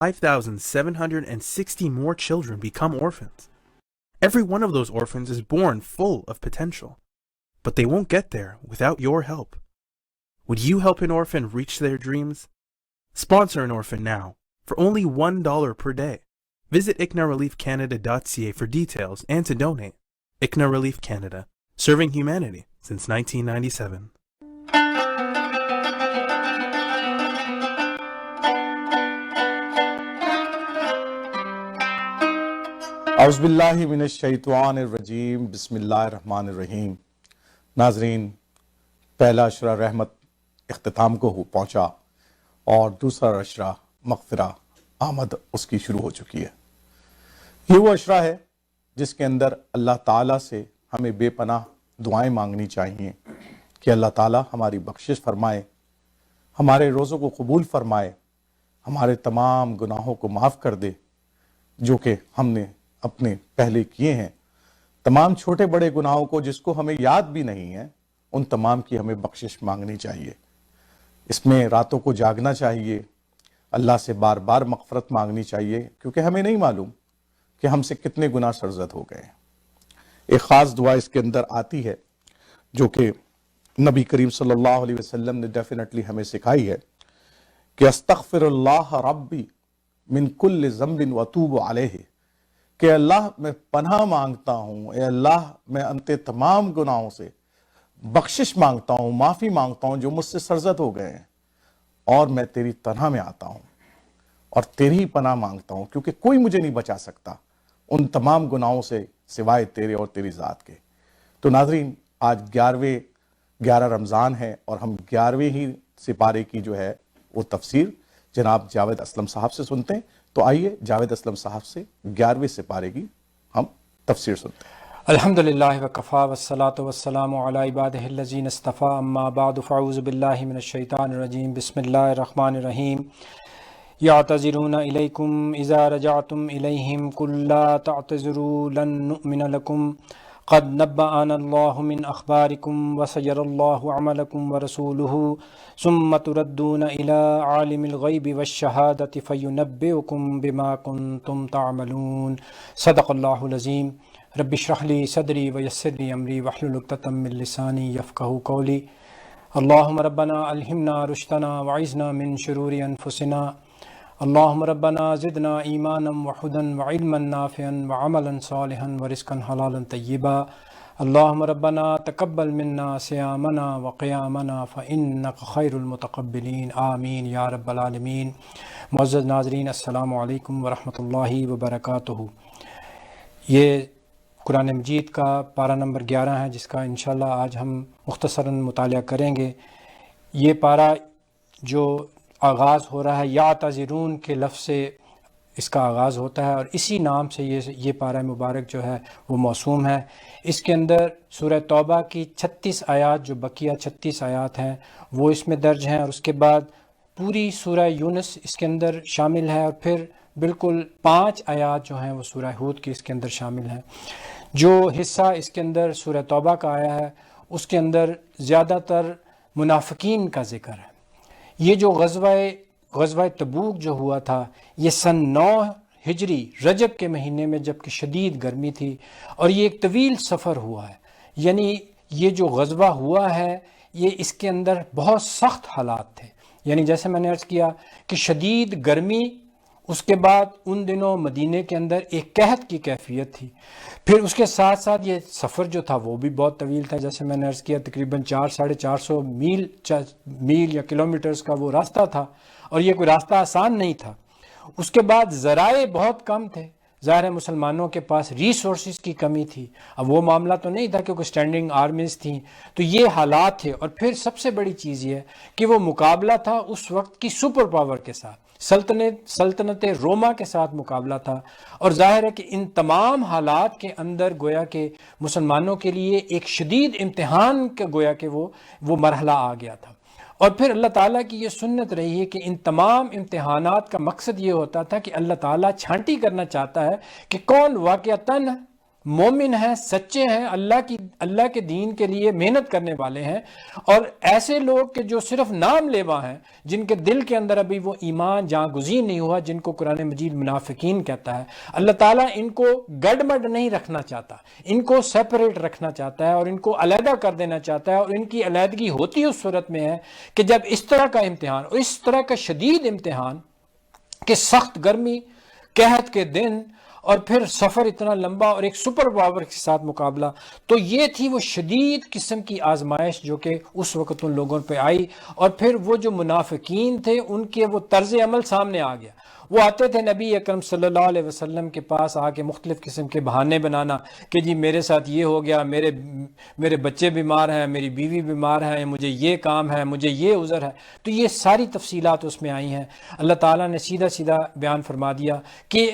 5,760 more children become orphans. Every one of those orphans is born full of potential, but they won't get there without your help. Would you help an orphan reach their dreams? Sponsor an orphan now for only $1 per day. Visit ICNAReliefCanada.ca for details and to donate. ICNA Relief Canada, serving humanity since 1997. اعوذ باللہ من الشیطان الرجیم بسم اللہ الرحمن الرحیم۔ ناظرین، پہلا عشرہ رحمت اختتام کو پہنچا اور دوسرا عشرہ مغفرہ آمد اس کی شروع ہو چکی ہے۔ یہ وہ عشرہ ہے جس کے اندر اللہ تعالیٰ سے ہمیں بے پناہ دعائیں مانگنی چاہیے کہ اللہ تعالیٰ ہماری بخشش فرمائے، ہمارے روزوں کو قبول فرمائے، ہمارے تمام گناہوں کو معاف کر دے جو کہ ہم نے اپنے پہلے کیے ہیں، تمام چھوٹے بڑے گناہوں کو جس کو ہمیں یاد بھی نہیں ہے، ان تمام کی ہمیں بخشش مانگنی چاہیے۔ اس میں راتوں کو جاگنا چاہیے، اللہ سے بار بار مغفرت مانگنی چاہیے، کیونکہ ہمیں نہیں معلوم کہ ہم سے کتنے گناہ سرزد ہو گئے ہیں۔ ایک خاص دعا اس کے اندر آتی ہے جو کہ نبی کریم صلی اللہ علیہ وسلم نے ڈیفینیٹلی ہمیں سکھائی ہے کہ استغفر اللہ ربی من کل ذنب واتوب علیہ، کہ اللہ میں پناہ مانگتا ہوں، اے اللہ میں انت تمام گناہوں سے بخشش مانگتا ہوں، معافی مانگتا ہوں جو مجھ سے سرزد ہو گئے ہیں، اور میں تیری پناہ میں آتا ہوں اور تیری ہی پناہ مانگتا ہوں، کیونکہ کوئی مجھے نہیں بچا سکتا ان تمام گناہوں سے سوائے تیرے اور تیری ذات کے۔ تو ناظرین، آج 11 رمضان ہے اور ہم 11ویں ہی سپارے کی جو ہے وہ تفسیر جناب جاوید اسلم صاحب سے سنتے ہیں۔ تو آئیے جاوید اسلم صاحب سے 11ویں سپارے کی ہم تفسیر سنتے ہیں۔ الحمدللہ وکفا والصلاة والسلام علی عبادہ الذین اصطفیٰ، اما بعد فاعوذ باللہ من الشیطان الرجیم، بسم اللہ الرحمن الرحیم۔ یعتذرون الیکم اذا رجعتم الیہم قل لا تعتذروا لن نؤمن لکم قد نبأنا اللہ من اخبارکم وسیر اللہ عملکم ورسولہ ثم تردون الی عالم الغیب والشہادۃ فینبئکم بما کنتم تعملون۔ صدق اللہ العظیم۔ رب اشرح لی صدری ویسر لی امری واحلل عقدۃ من لسانی یفقہوا قولی۔ اللہم ربنا الہمنا رشدنا وعذنا من شرور انفسنا، اللہم ربنا زدنا ایمانا وہدی وعلما نافعا وعملا صالحا ورزقا حلالا طیبا، اللہم ربنا تقبل منا صیامنا وقیامنا فإنک خیر المتقبلین، آمین یا رب العالمین۔ معزز ناظرین، السلام علیکم ورحمۃ اللہ وبرکاتہ۔ یہ قرآن مجید کا پارہ نمبر 11 ہے جس کا انشاءاللہ آج ہم مختصراً مطالعہ کریں گے۔ یہ پارہ جو آغاز ہو رہا ہے یعتذرون کے لفظ سے اس کا آغاز ہوتا ہے، اور اسی نام سے یہ پارہ مبارک جو ہے وہ موسوم ہے۔ اس کے اندر سورہ توبہ کی 36 آیات، جو بقیہ 36 آیات ہیں وہ اس میں درج ہیں، اور اس کے بعد پوری سورہ یونس اس کے اندر شامل ہے، اور پھر بالکل 5 آیات جو ہیں وہ سورہ ہود کی اس کے اندر شامل ہیں۔ جو حصہ اس کے اندر سورہ توبہ کا آیا ہے اس کے اندر زیادہ تر منافقین کا ذکر ہے۔ یہ جو غزوہ تبوک جو ہوا تھا، یہ سن 9 ہجری رجب کے مہینے میں، جب کہ شدید گرمی تھی، اور یہ ایک طویل سفر ہوا ہے۔ یعنی یہ جو غزوہ ہوا ہے یہ اس کے اندر بہت سخت حالات تھے، یعنی جیسے میں نے عرض کیا کہ شدید گرمی، اس کے بعد ان دنوں مدینے کے اندر ایک قحط کی کیفیت تھی، پھر اس کے ساتھ ساتھ یہ سفر جو تھا وہ بھی بہت طویل تھا، جیسے میں نے عرض کیا تقریباً 400-450 میل یا کلومیٹرز کا وہ راستہ تھا، اور یہ کوئی راستہ آسان نہیں تھا۔ اس کے بعد ذرائع بہت کم تھے، ظاہر ہے مسلمانوں کے پاس ریسورسز کی کمی تھی۔ اب وہ معاملہ تو نہیں تھا کیونکہ اسٹینڈنگ آرمیز تھیں، تو یہ حالات تھے۔ اور پھر سب سے بڑی چیز یہ کہ وہ مقابلہ تھا اس وقت کی سپر پاور کے ساتھ، سلطنت روما کے ساتھ مقابلہ تھا، اور ظاہر ہے کہ ان تمام حالات کے اندر گویا کہ مسلمانوں کے لیے ایک شدید امتحان کا گویا کہ وہ مرحلہ آ گیا تھا۔ اور پھر اللہ تعالیٰ کی یہ سنت رہی ہے کہ ان تمام امتحانات کا مقصد یہ ہوتا تھا کہ اللہ تعالیٰ چھانٹی کرنا چاہتا ہے کہ کون مومن ہیں، سچے ہیں، اللہ کے دین کے لیے محنت کرنے والے ہیں، اور ایسے لوگ کہ جو صرف نام لیوا ہیں، جن کے دل کے اندر ابھی وہ ایمان جاں گزین نہیں ہوا، جن کو قرآن مجید منافقین کہتا ہے، اللہ تعالیٰ ان کو گڑبڑ نہیں رکھنا چاہتا، ان کو سیپریٹ رکھنا چاہتا ہے اور ان کو علیحدہ کر دینا چاہتا ہے، اور ان کی علیحدگی ہوتی اس صورت میں ہے کہ جب اس طرح کا امتحان اور اس طرح کا شدید امتحان کہ سخت گرمی، قحط کے دن، اور پھر سفر اتنا لمبا اور ایک سپر پاور کے ساتھ مقابلہ، تو یہ تھی وہ شدید قسم کی آزمائش جو کہ اس وقت ان لوگوں پہ آئی، اور پھر وہ جو منافقین تھے ان کے وہ طرز عمل سامنے آ گیا۔ وہ آتے تھے نبی اکرم صلی اللہ علیہ وسلم کے پاس آ کے مختلف قسم کے بہانے بنانا کہ جی میرے ساتھ یہ ہو گیا، میرے بچے بیمار ہیں، میری بیوی بیمار ہیں، مجھے یہ کام ہے، مجھے یہ عذر ہے۔ تو یہ ساری تفصیلات اس میں آئی ہیں۔ اللہ تعالیٰ نے سیدھا سیدھا بیان فرما دیا کہ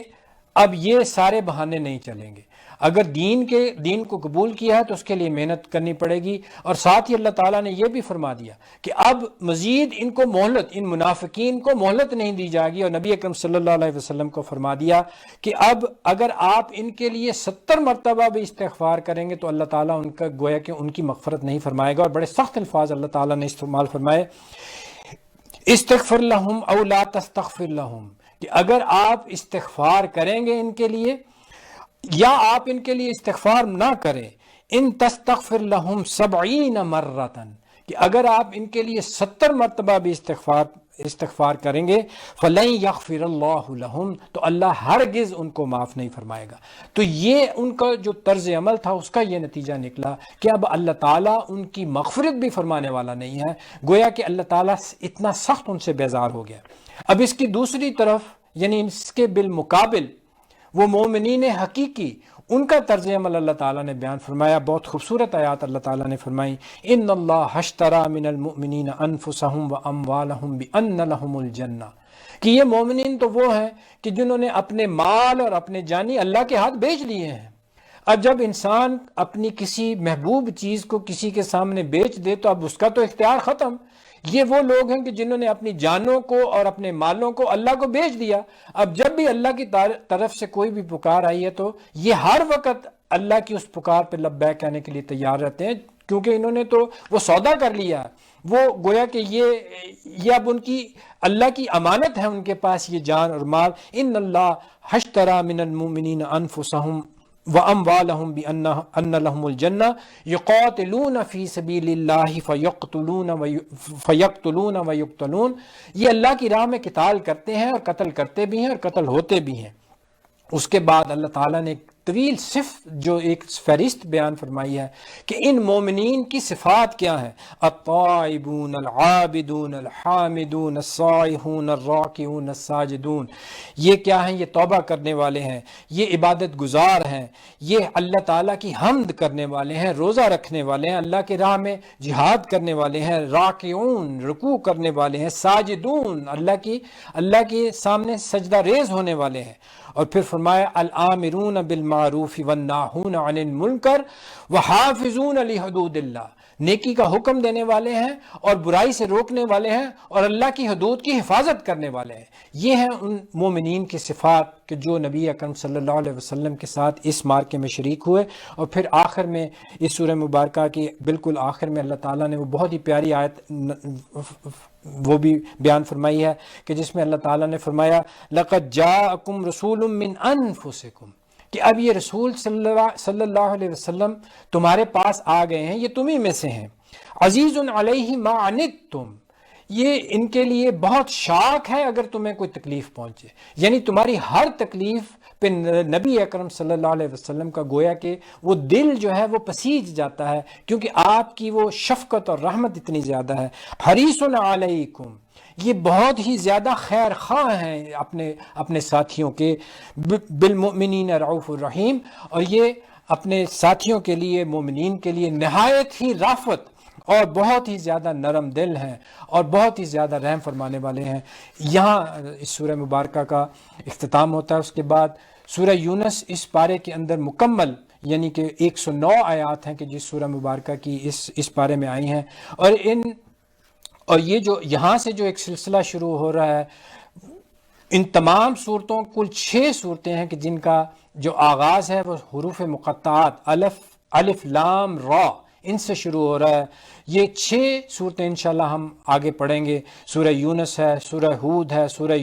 اب یہ سارے بہانے نہیں چلیں گے، اگر دین کو قبول کیا ہے تو اس کے لیے محنت کرنی پڑے گی، اور ساتھ ہی اللہ تعالیٰ نے یہ بھی فرما دیا کہ اب مزید ان کو مہلت، ان منافقین کو مہلت نہیں دی جائے گی، اور نبی اکرم صلی اللہ علیہ وسلم کو فرما دیا کہ اب اگر آپ ان کے لیے 70 مرتبہ بھی استغفار کریں گے تو اللہ تعالیٰ ان کا گویا کہ ان کی مغفرت نہیں فرمائے گا، اور بڑے سخت الفاظ اللہ تعالیٰ نے استعمال فرمائے، استغفر لہم او لا تستغفر لہم، کہ اگر آپ استغفار کریں گے ان کے لیے یا آپ ان کے لیے استغفار نہ کریں، ان تستغفر لہم 70 مرتن، کہ اگر آپ ان کے لیے 70 مرتبہ بھی استغفار کریں گے، فلن یغفر اللہ لہم، تو اللہ ہرگز ان کو معاف نہیں فرمائے گا۔ تو یہ ان کا جو طرز عمل تھا اس کا یہ نتیجہ نکلا کہ اب اللہ تعالیٰ ان کی مغفرت بھی فرمانے والا نہیں ہے، گویا کہ اللہ تعالیٰ اتنا سخت ان سے بیزار ہو گیا۔ اب اس کی دوسری طرف یعنی اس کے بالمقابل وہ مومنین حقیقی، ان کا طرز عمل اللہ تعالیٰ نے بیان فرمایا۔ بہت خوبصورت آیات اللہ تعالیٰ نے فرمائی، ان اللہ اشتری من المؤمنین انفسهم واموالهم بان لهم الجنہ، کہ یہ مومنین تو وہ ہیں کہ جنہوں نے اپنے مال اور اپنے جانی اللہ کے ہاتھ بیچ لیے ہیں۔ اب جب انسان اپنی کسی محبوب چیز کو کسی کے سامنے بیچ دے تو اب اس کا تو اختیار ختم۔ یہ وہ لوگ ہیں کہ جنہوں نے اپنی جانوں کو اور اپنے مالوں کو اللہ کو بیچ دیا۔ اب جب بھی اللہ کی طرف سے کوئی بھی پکار آئی ہے تو یہ ہر وقت اللہ کی اس پکار پہ لبیک کہنے کے لیے تیار رہتے ہیں، کیونکہ انہوں نے تو وہ سودا کر لیا، وہ گویا کہ یہ اب ان کی اللہ کی امانت ہے ان کے پاس یہ جان اور مال۔ ان اللہ اشتری من المؤمنین انفسهم واموالهم بان لهم الجنہ یقاتلون فی سبیل اللہ فیقتلون ویقتلون، یہ اللہ کی راہ میں قتال کرتے ہیں اور قتل کرتے بھی ہیں اور قتل ہوتے بھی ہیں۔ اس کے بعد اللہ تعالیٰ نے طویل صفت جو ایک فہرست بیان فرمائی ہے کہ ان مومنین کی صفات کیا ہیں، الطائبون العابدون الحامدون السائحون الراکعون الساجدون، یہ کیا ہیں؟ یہ توبہ کرنے والے ہیں، یہ عبادت گزار ہیں، یہ اللہ تعالیٰ کی حمد کرنے والے ہیں، روزہ رکھنے والے ہیں، اللہ کی راہ میں جہاد کرنے والے ہیں، راکعون رکوع کرنے والے ہیں، ساجدون اللہ کے سامنے سجدہ ریز ہونے والے ہیں۔ اور پھر فرمایا الآمرون بالمعروف والناہون عن المنکر وحافظون لحدود اللہ، نیکی کا حکم دینے والے ہیں اور برائی سے روکنے والے ہیں اور اللہ کی حدود کی حفاظت کرنے والے ہیں۔ یہ ہیں ان مومنین کی صفات کہ جو نبی اکرم صلی اللہ علیہ وسلم کے ساتھ اس مارکے میں شریک ہوئے۔ اور پھر آخر میں اس سورہ مبارکہ کی بالکل آخر میں اللہ تعالیٰ نے وہ بہت ہی پیاری آیت وہ بھی بیان فرمائی ہے کہ جس میں اللہ تعالیٰ نے فرمایا لَقَدْ جَاءَكُمْ رَسُولٌ مِّنْ أَنفُسِكُمْ، کہ اب یہ رسول صلی اللہ علیہ وسلم تمہارے پاس آ گئے ہیں، یہ تمہیں میں سے ہیں، عزیز علیہ ما عنتم، یہ ان کے لیے بہت شاک ہے اگر تمہیں کوئی تکلیف پہنچے، یعنی تمہاری ہر تکلیف پہ نبی اکرم صلی اللہ علیہ وسلم کا گویا کہ وہ دل جو ہے وہ پسیج جاتا ہے، کیونکہ آپ کی وہ شفقت اور رحمت اتنی زیادہ ہے۔ حریص علیکم، یہ بہت ہی زیادہ خیر خواہ ہیں اپنے ساتھیوں کے، بالمؤمنین رعوف الرحیم، اور یہ اپنے ساتھیوں کے لیے، مومنین کے لیے نہایت ہی رافت اور بہت ہی زیادہ نرم دل ہیں اور بہت ہی زیادہ رحم فرمانے والے ہیں۔ یہاں اس سورہ مبارکہ کا اختتام ہوتا ہے۔ اس کے بعد سورہ یونس اس پارے کے اندر مکمل یعنی کہ 109 آیات ہیں کہ جس سورہ مبارکہ کی اس پارے میں آئی ہیں، اور یہ جو یہاں سے جو ایک سلسلہ شروع ہو رہا ہے ان تمام صورتوں کل 6 صورتیں ہیں کہ جن کا جو آغاز ہے وہ حروف مقطعات الف لام را ان سے شروع ہو رہا ہے. یہ 6 صورتیں انشاءاللہ ہم آگے پڑھیں گے. سورہ یونس ہے، سورہ ہود ہے، سورہ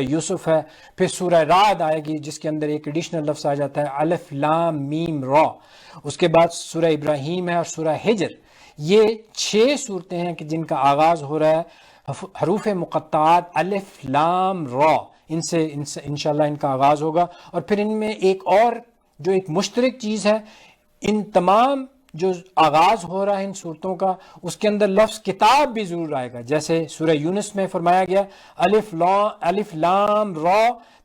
یوسف ہے، پھر سورہ رعد آئے گی جس کے اندر ایک ایڈیشنل لفظ آ جاتا ہے الف لام میم را. اس کے بعد سورہ ابراہیم ہے اور سورہ ہجر. یہ 6 صورتیں ہیں کہ جن کا آغاز ہو رہا ہے حروف مقطعات الف لام را ان سے انشاءاللہ ان کا آغاز ہوگا. اور پھر ان میں ایک اور جو ایک مشترک چیز ہے، ان تمام جو آغاز ہو رہا ہے ان صورتوں کا اس کے اندر لفظ کتاب بھی ضرور آئے گا. جیسے سورہ یونس میں فرمایا گیا الف لام را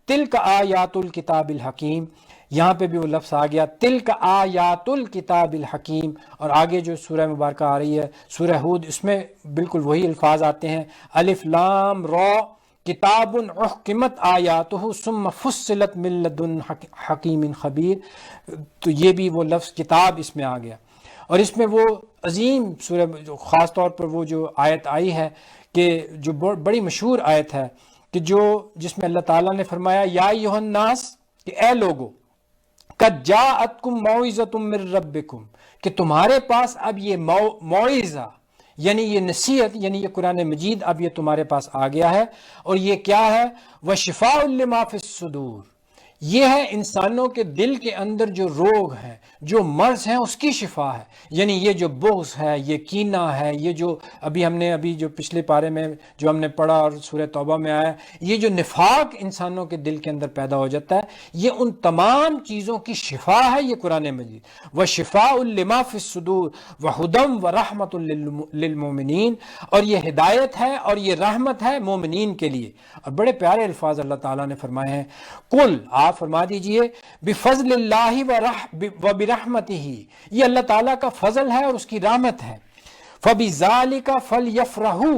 تلک آیات الکتاب الحکیم، یہاں پہ بھی وہ لفظ آ گیا تلک آیات الکتاب الحکیم. اور آگے جو سورہ مبارکہ آ رہی ہے سورہ ہود، اس میں بالکل وہی الفاظ آتے ہیں الف لام را کتاب احکمت آیاتہ ثم فصلت من لدن حکیم خبیر. تو یہ بھی وہ لفظ کتاب اس میں آ گیا. اور اس میں وہ عظیم سورہ جو خاص طور پر وہ جو آیت آئی ہے کہ جو بڑی مشہور آیت ہے کہ جس میں اللہ تعالیٰ نے فرمایا یا ایھا الناس، کہ اے لوگو قد جاءتکم موعظۃ من ربکم، کہ تمہارے پاس اب یہ موعظہ یعنی یہ نصیحت یعنی یہ قرآن مجید اب یہ تمہارے پاس آ گیا ہے. اور یہ کیا ہے؟ وشفاء لما فی الصدور، یہ ہے انسانوں کے دل کے اندر جو روگ ہیں جو مرض ہیں اس کی شفا ہے. یعنی یہ جو بغض ہے، یہ کینہ ہے، یہ جو ہم نے جو پچھلے پارے میں جو ہم نے پڑھا اور سورہ توبہ میں آیا، یہ جو نفاق انسانوں کے دل کے اندر پیدا ہو جاتا ہے، یہ ان تمام چیزوں کی شفا ہے یہ قرآن مجید. وشفاء لما فی الصدور وہدی ورحمۃ للمؤمنین، اور یہ ہدایت ہے اور یہ رحمت ہے مومنین کے لیے. اور بڑے پیارے الفاظ اللہ تعالیٰ نے فرمائے ہیں. قل، آپ فرما دیجئے بفضل اللہ و برحمتہ، یہ اللہ تعالیٰ کا فضل ہے اور اس کی رحمت ہے. فبذالک فلیفرحوا،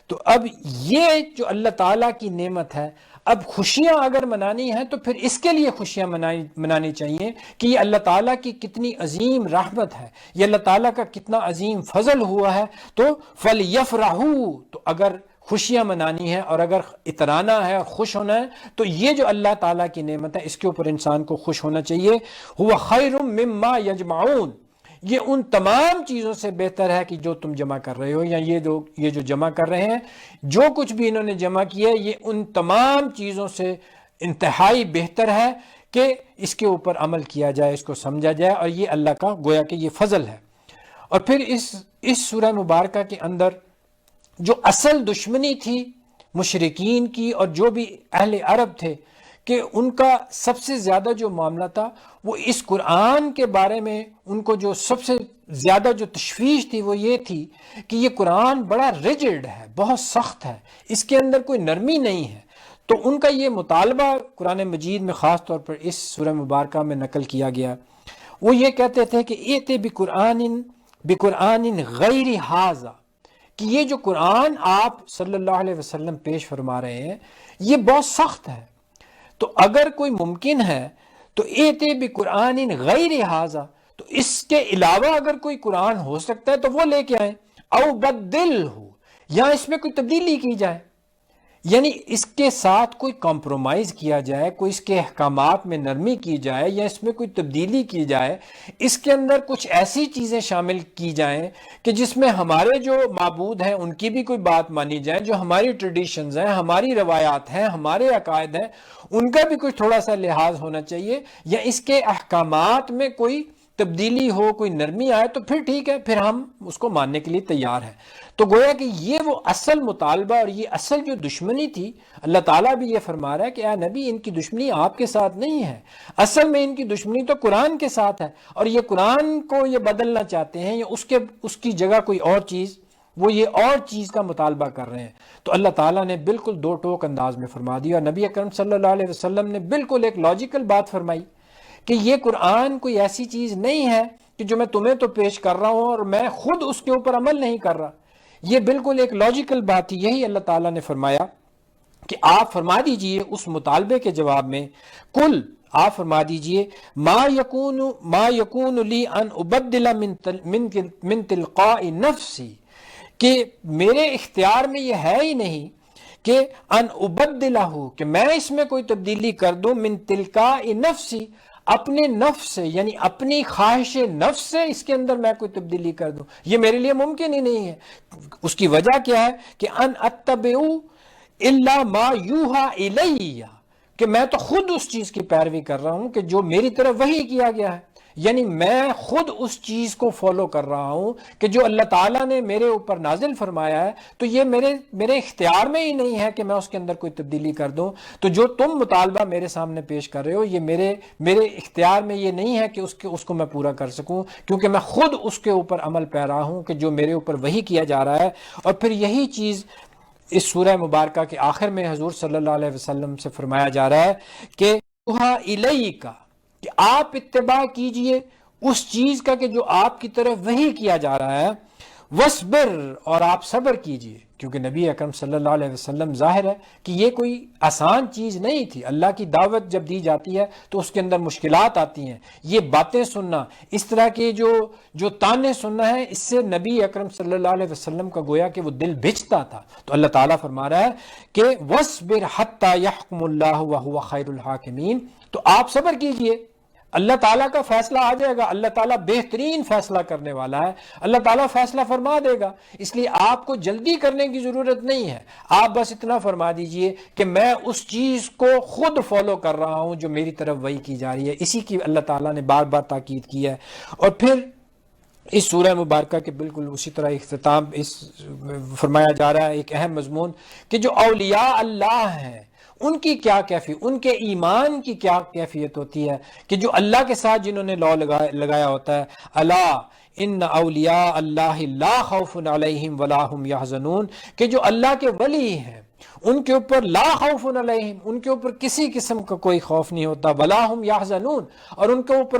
تو اب یہ جو اللہ تعالیٰ کی نعمت ہے، اب خوشیاں اگر منانی ہیں تو پھر اس کے لیے خوشیاں منانی چاہیے کہ یہ اللہ تعالیٰ کی کتنی عظیم رحمت ہے، یہ اللہ تعالیٰ کا کتنا عظیم فضل ہوا ہے. تو فلیفرحوا، تو اگر خوشیاں منانی ہے اور اگر اترانا ہے اور خوش ہونا ہے تو یہ جو اللہ تعالیٰ کی نعمت ہے اس کے اوپر انسان کو خوش ہونا چاہیے. هو خیر مما یجمعون، یہ ان تمام چیزوں سے بہتر ہے کہ جو تم جمع کر رہے ہو، یا یہ جو جمع کر رہے ہیں، جو کچھ بھی انہوں نے جمع کیا ہے، یہ ان تمام چیزوں سے انتہائی بہتر ہے کہ اس کے اوپر عمل کیا جائے، اس کو سمجھا جائے. اور یہ اللہ کا گویا کہ یہ فضل ہے. اور پھر اس سورہ مبارکہ کے اندر جو اصل دشمنی تھی مشرکین کی اور جو بھی اہل عرب تھے، کہ ان کا سب سے زیادہ جو معاملہ تھا وہ اس قرآن کے بارے میں ان کو جو سب سے زیادہ جو تشویش تھی وہ یہ تھی کہ یہ قرآن بڑا ریجڈ ہے، بہت سخت ہے، اس کے اندر کوئی نرمی نہیں ہے. تو ان کا یہ مطالبہ قرآن مجید میں خاص طور پر اس سورہ مبارکہ میں نقل کیا گیا. وہ یہ کہتے تھے کہ ایتے بقرآن غیر ھذا، کہ یہ جو قرآن آپ صلی اللہ علیہ وسلم پیش فرما رہے ہیں یہ بہت سخت ہے. تو اگر کوئی ممکن ہے تو ایتے بقرآن غیر ھذا، تو اس کے علاوہ اگر کوئی قرآن ہو سکتا ہے تو وہ لے کے آئیں. او بدل ہو، یا اس میں کوئی تبدیلی کی جائے، یعنی اس کے ساتھ کوئی کمپرومائز کیا جائے، کوئی اس کے احکامات میں نرمی کی جائے یا اس میں کوئی تبدیلی کی جائے، اس کے اندر کچھ ایسی چیزیں شامل کی جائیں کہ جس میں ہمارے جو معبود ہیں ان کی بھی کوئی بات مانی جائے، جو ہماری ٹریڈیشنز ہیں، ہماری روایات ہیں، ہمارے عقائد ہیں، ان کا بھی کچھ تھوڑا سا لحاظ ہونا چاہیے، یا اس کے احکامات میں کوئی تبدیلی ہو، کوئی نرمی آئے تو پھر ٹھیک ہے، پھر ہم اس کو ماننے کے لیے تیار ہیں. تو گویا کہ یہ وہ اصل مطالبہ اور یہ اصل جو دشمنی تھی، اللہ تعالیٰ بھی یہ فرما رہا ہے کہ اے نبی ان کی دشمنی آپ کے ساتھ نہیں ہے، اصل میں ان کی دشمنی تو قرآن کے ساتھ ہے، اور یہ قرآن کو یہ بدلنا چاہتے ہیں یا اس کی جگہ کوئی اور چیز، وہ یہ اور چیز کا مطالبہ کر رہے ہیں. تو اللہ تعالیٰ نے بالکل دو ٹوک انداز میں فرما دیا، اور نبی اکرم صلی اللہ علیہ وسلم نے بالکل ایک لاجیکل بات فرمائی کہ یہ قرآن کوئی ایسی چیز نہیں ہے کہ جو میں تمہیں تو پیش کر رہا ہوں اور میں خود اس کے اوپر عمل نہیں کر رہا. یہ بالکل ایک لاجیکل بات تھی. یہی اللہ تعالیٰ نے فرمایا کہ آپ فرما دیجئے اس مطالبے کے جواب میں، کل آپ فرما دیجئے ما یکون لی ان ابدل من تلقاء نفسی، کہ میرے اختیار میں یہ ہے ہی نہیں کہ ان ابدلہ، کہ میں اس میں کوئی تبدیلی کر دوں، من تلقاء نفسی، اپنے نفس سے، یعنی اپنی خواہش نفس سے اس کے اندر میں کوئی تبدیلی کر دوں، یہ میرے لیے ممکن ہی نہیں ہے۔ اس کی وجہ کیا ہے کہ ان اتبع الا ما یوحى الی، کہ میں تو خود اس چیز کی پیروی کر رہا ہوں کہ جو میری طرف وحی کیا گیا ہے، یعنی میں خود اس چیز کو فالو کر رہا ہوں کہ جو اللہ تعالیٰ نے میرے اوپر نازل فرمایا ہے، تو یہ میرے اختیار میں ہی نہیں ہے کہ میں اس کے اندر کوئی تبدیلی کر دوں۔ تو جو تم مطالبہ میرے سامنے پیش کر رہے ہو، یہ میرے اختیار میں یہ نہیں ہے کہ اس کو میں پورا کر سکوں، کیونکہ میں خود اس کے اوپر عمل پیرا ہوں کہ جو میرے اوپر وحی کیا جا رہا ہے۔ اور پھر یہی چیز اس سورہ مبارکہ کے آخر میں حضور صلی اللہ علیہ وسلم سے فرمایا جا رہا ہے کہ الیک، کہ آپ اتباع کیجئے اس چیز کا کہ جو آپ کی طرف وحی کیا جا رہا ہے، وصبر، اور آپ صبر کیجئے، کیونکہ نبی اکرم صلی اللہ علیہ وسلم ظاہر ہے کہ یہ کوئی آسان چیز نہیں تھی۔ اللہ کی دعوت جب دی جاتی ہے تو اس کے اندر مشکلات آتی ہیں، یہ باتیں سننا، اس طرح کے جو تانے سننا ہے، اس سے نبی اکرم صلی اللہ علیہ وسلم کا گویا کہ وہ دل بھجتا تھا۔ تو اللہ تعالیٰ فرما رہا ہے کہ وَاصْبِرْ حَتَّى يَحْكُمُ اللَّهُ وَهُوَ خَيْرُ الْحَاكِمِينَ، تو آپ صبر کیجئے، اللہ تعالیٰ کا فیصلہ آ جائے گا، اللہ تعالیٰ بہترین فیصلہ کرنے والا ہے، اللہ تعالیٰ فیصلہ فرما دے گا، اس لیے آپ کو جلدی کرنے کی ضرورت نہیں ہے۔ آپ بس اتنا فرما دیجئے کہ میں اس چیز کو خود فالو کر رہا ہوں جو میری طرف وحی کی جا رہی ہے، اسی کی اللہ تعالیٰ نے بار بار تاکید کی ہے۔ اور پھر اس سورہ مبارکہ کے بالکل اسی طرح اختتام اس فرمایا جا رہا ہے، ایک اہم مضمون، کہ جو اولیاء اللہ ہیں ان کی کیا کیفیت، ان کے ایمان کی کیا کیفیت ہوتی ہے، کہ جو اللہ کے ساتھ جنہوں نے لو لگایا ہوتا ہے، الا ان اولیاء اللہ لا خوف علیہم ولا هم یحزنون، کہ جو اللہ کے ولی ہیں ان کے اوپر لا خوف علیہم، ان کے اوپر کسی قسم کا کوئی خوف نہیں ہوتا، ولا هم یحزنون، اور ان کے اوپر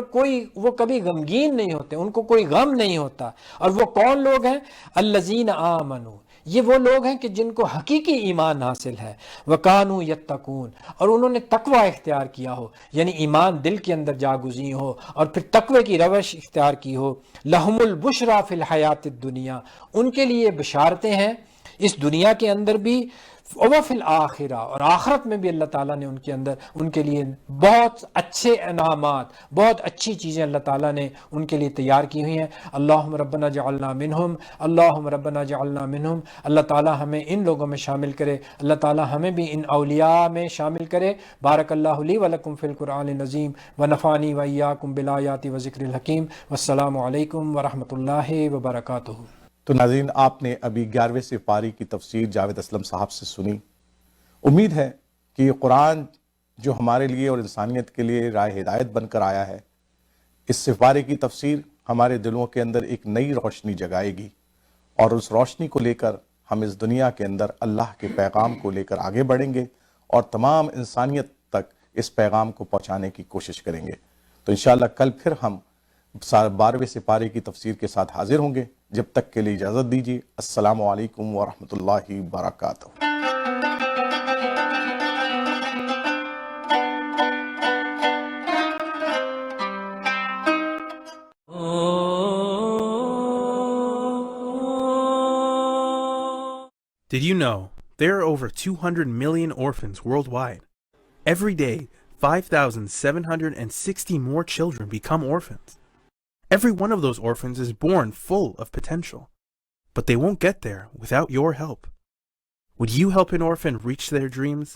وہ کبھی غمگین نہیں ہوتے، ان کو کوئی غم نہیں ہوتا۔ اور وہ کون لوگ ہیں؟ الذین آمنوا، یہ وہ لوگ ہیں کہ جن کو حقیقی ایمان حاصل ہے، وَكَانُوا يَتَّقُونَ، اور انہوں نے تقوی اختیار کیا ہو، یعنی ایمان دل کے اندر جاگزیں ہو اور پھر تقوی کی روش اختیار کی ہو۔ لَهُمُ الْبُشْرَى فِي الْحَيَاةِ الدُّنْيَا، ان کے لیے بشارتیں ہیں اس دنیا کے اندر بھی، وَفِي الْآخِرَةِ، اور آخرت میں بھی اللہ تعالیٰ نے ان کے لیے بہت اچھے انعامات، بہت اچھی چیزیں اللہ تعالیٰ نے ان کے لیے تیار کی ہوئی ہیں۔ اللہم ربنا جعلنا منہم، اللہم ربنا جعلنا منہم، اللہ تعالیٰ ہمیں ان لوگوں میں شامل کرے، اللہ تعالیٰ ہمیں بھی ان اولیاء میں شامل کرے۔ بارک اللہ لی ولکم فی القرآن العظیم، ونفعنی وایاکم بالآیات وذکر الحکیم، والسلام علیکم ورحمۃ اللہ وبرکاتہ۔ تو ناظرین، آپ نے ابھی 11ویں سپارے کی تفسیر جاوید اسلم صاحب سے سنی۔ امید ہے کہ یہ قرآن جو ہمارے لیے اور انسانیت کے لیے راہ ہدایت بن کر آیا ہے، اس سپارے کی تفسیر ہمارے دلوں کے اندر ایک نئی روشنی جگائے گی، اور اس روشنی کو لے کر ہم اس دنیا کے اندر اللہ کے پیغام کو لے کر آگے بڑھیں گے اور تمام انسانیت تک اس پیغام کو پہنچانے کی کوشش کریں گے۔ تو انشاءاللہ کل پھر ہم 12ویں سپارے کی تفسیر کے ساتھ حاضر ہوں گے۔ جب تک کے لیے اجازت دیجیے۔ السلام علیکم ورحمۃ اللہ وبرکاتہ۔ Did you know there are over 200 million orphans worldwide? Every day, 5,760 more children become orphans. Every one of those orphans is born full of potential, but they won't get there without your help. Would you help an orphan reach their dreams?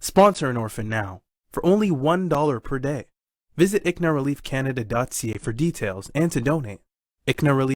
Sponsor an orphan now for only $1 per day. Visit ICNAReliefCanada.ca for details and to donate. ICNA Relief